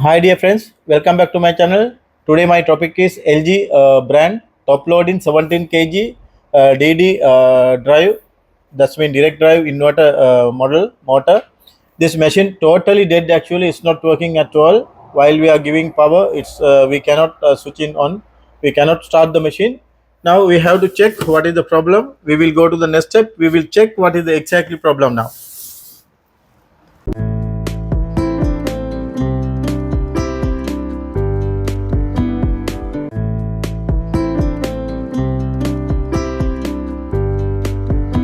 Hi dear friends, welcome back to my channel. Today my topic is LG brand top load in 17 kg DD drive, that's mean direct drive inverter model motor. This machine totally dead, actually it's not working at all. While we are giving power, it's we cannot switch in on, we cannot start the machine. Now we have to check what is the problem. We will go to the next step, we will check what is the exactly problem now.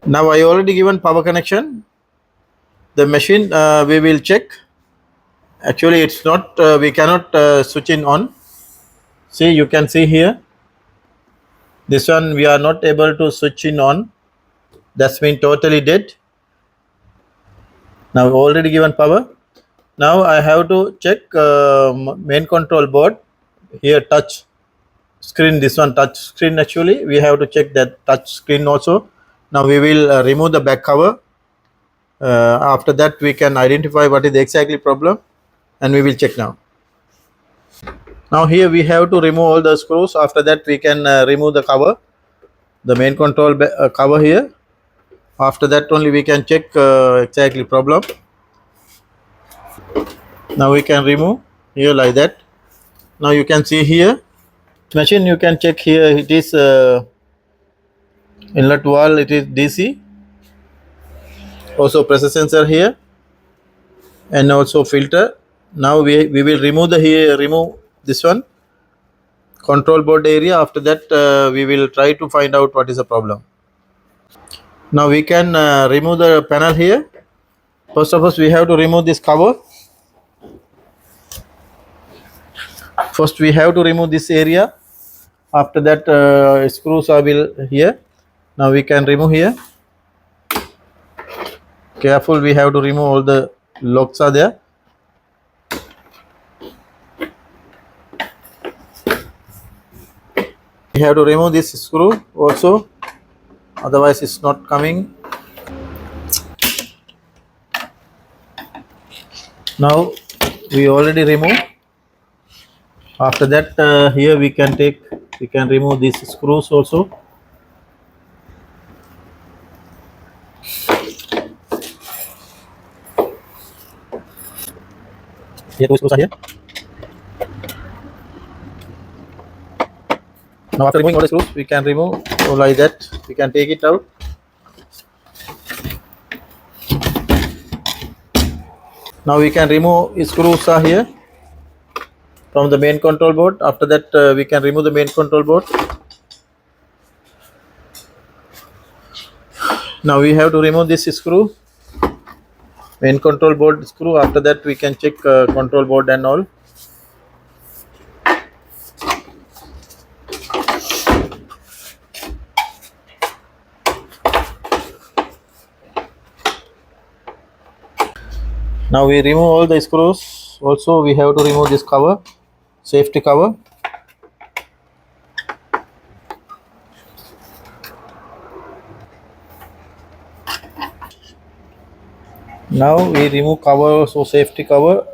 Now I already given power connection. The machine we will check. Actually it's not we cannot switch in on. See, you can see here, this one we are not able to switch in on. That's been totally dead. Now already given power. Now I have to check main control board. Here touch screen, this one touch screen, actually we have to check that touch screen also. Now we will remove the back cover. After that we can identify what is the exactly problem, and we will check now. Now here we have to remove all the screws. After that we can remove the cover, the main control cover here. After that only we can check exactly problem. Now we can remove here like that. Now you can see here machine, you can check here, it is inlet wall, it is DC, also pressure sensor here, and also filter. Now we will remove the here, remove this one control board area. After that we will try to find out what is the problem. Now we can remove the panel here. First of all we have to remove this cover. First we have to remove this area. After that screws are will here. Now we can remove here. Careful, we have to remove all the locks are there. We have to remove this screw also, otherwise it's not coming. Now we already remove. After that here we can remove these screws also. Here two screws are here. Now after removing all the screws, we can remove like that. We can take it out. Now we can remove screws are here from the main control board. After that we can remove the main control board. Now we have to remove this screw, main control board screw. After that we can check control board and all. Now we remove all the screws. Also we have to remove this cover, safety cover. Now we remove cover, so safety cover.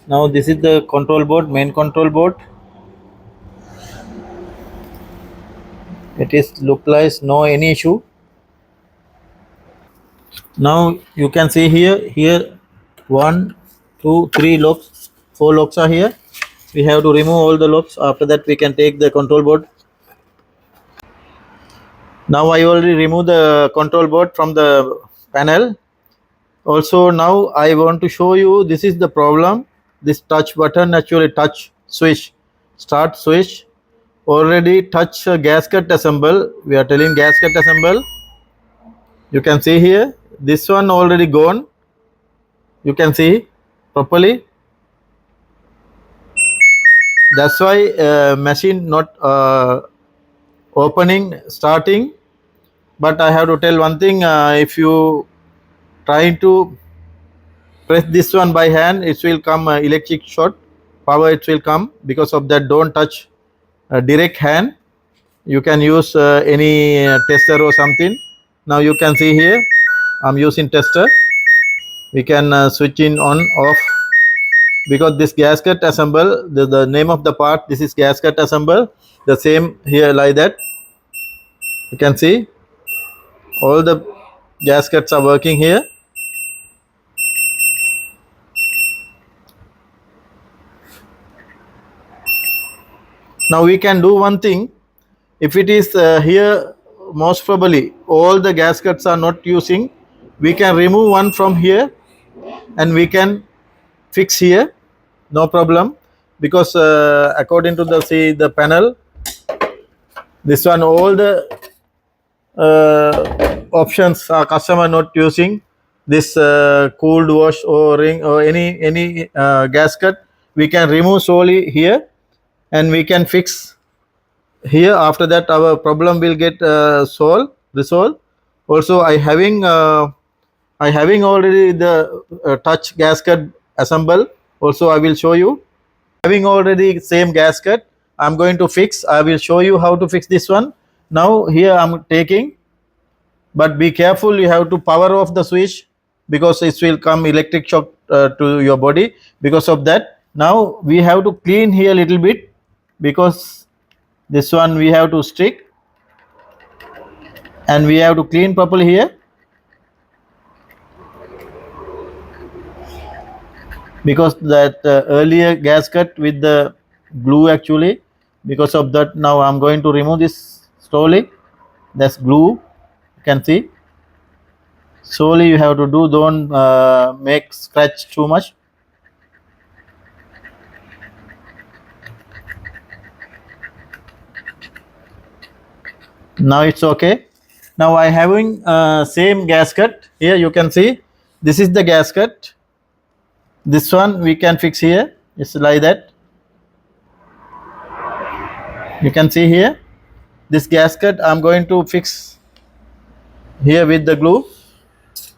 Now this is the control board, main control board. It is look like no any issue. Now you can see here 1 2 3 locks, 4 locks are here. We have to remove all the locks. After that we can take the control board. Now I already removed the control board from the panel. Also now I want to show you, this is the problem. This touch button, actually touch switch, start switch, already touch gasket assemble. We are telling gasket assemble. You can see here, this one already gone. You can see properly. That's why machine not opening, starting. But I have to tell one thing, if you try to press this one by hand, it will come electric short, power it will come. Because of that, don't touch direct hand. You can use any tester or something. Now you can see here, I'm using tester. We can switch in on off. because this gasket assemble, the name of the part, this is gasket assemble, the same here like that. You can see all the gaskets are working here. Now we can do one thing. If it is here, most probably all the gaskets are not using, we can remove one from here and we can fix here, no problem, because according to the panel, this one all the options are customer not using. This cooled wash or ring or any gasket, we can remove solely here and we can fix here. After that our problem will get resolved. Also I having already the touch gasket assemble, also I will show you. Having already same gasket, I'm going to fix. I will show you how to fix this one. Now here I'm taking, but be careful, you have to power off the switch because it will come electric shock to your body. Because of that, now we have to clean here a little bit, because this one we have to stick and we have to clean properly here, because that earlier gasket with the glue actually. Because of that, now I'm going to remove this slowly. That's glue, you can see. Slowly you have to do, don't make scratch too much. Now it's okay. Now I having same gasket here, you can see this is the gasket. This one we can fix here, it's like that. You can see here this gasket I'm going to fix here with the glue. This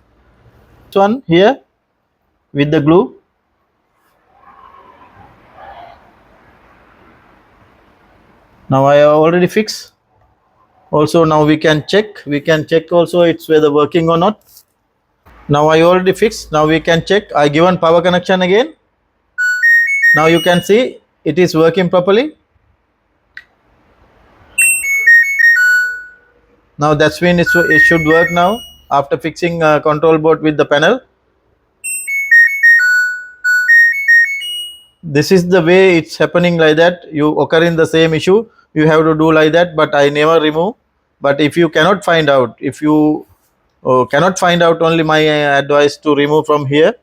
one here with the glue. Now I already fixed. Also now we can check also it's whether working or not. Now I already fixed. Now we can check. I given power connection again. Now you can see it is working properly. Now that's when it should work now after fixing control board with the panel. This is the way it's happening, like that. You occur in the same issue, you have to do like that, but I never remove. But if you cannot find out, if you cannot find out, only my advice to remove from here.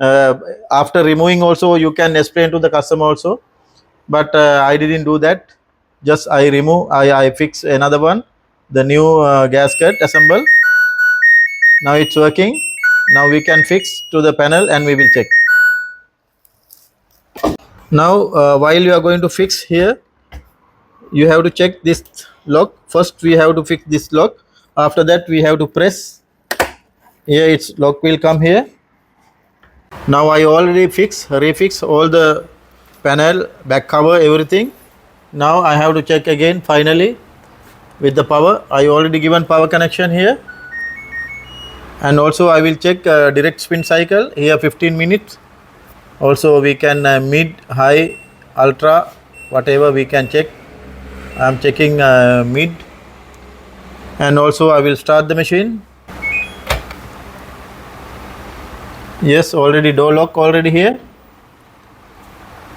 After removing also you can explain to the customer also, but I didn't do that. Just I remove, I fix another one, the new gasket assemble. Now it's working. Now we can fix to the panel and we will check. Now while you are going to fix here, you have to check this lock. First we have to fix this lock. After that we have to press here, its lock will come here. Now I already refix all the panel, back cover, everything. Now I have to check again finally with the power. I already given power connection here, and also I will check direct spin cycle here 15 minutes. Also we can mid, high, ultra, whatever we can check. I am checking mid, and also I will start the machine. Yes, already door lock already here,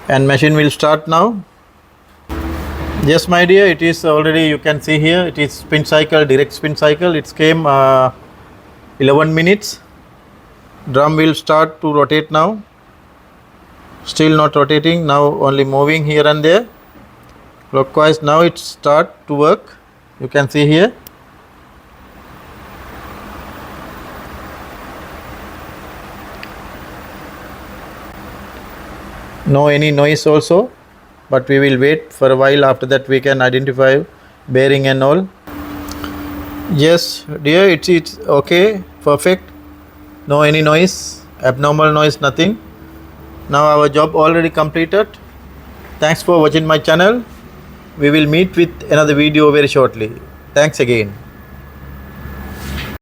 and machine will start now. Yes my dear, it is already, you can see here it is spin cycle, direct spin cycle. It came 11 minutes. Drum will start to rotate now. Still not rotating, now only moving here and there clockwise. Now it start to work, you can see here. No any noise also, but we will wait for a while. After that we can identify bearing and all. Yes dear, it's okay, perfect. No any noise, abnormal noise, nothing. Now our job already completed. Thanks for watching my channel. We will meet with another video very shortly. Thanks again.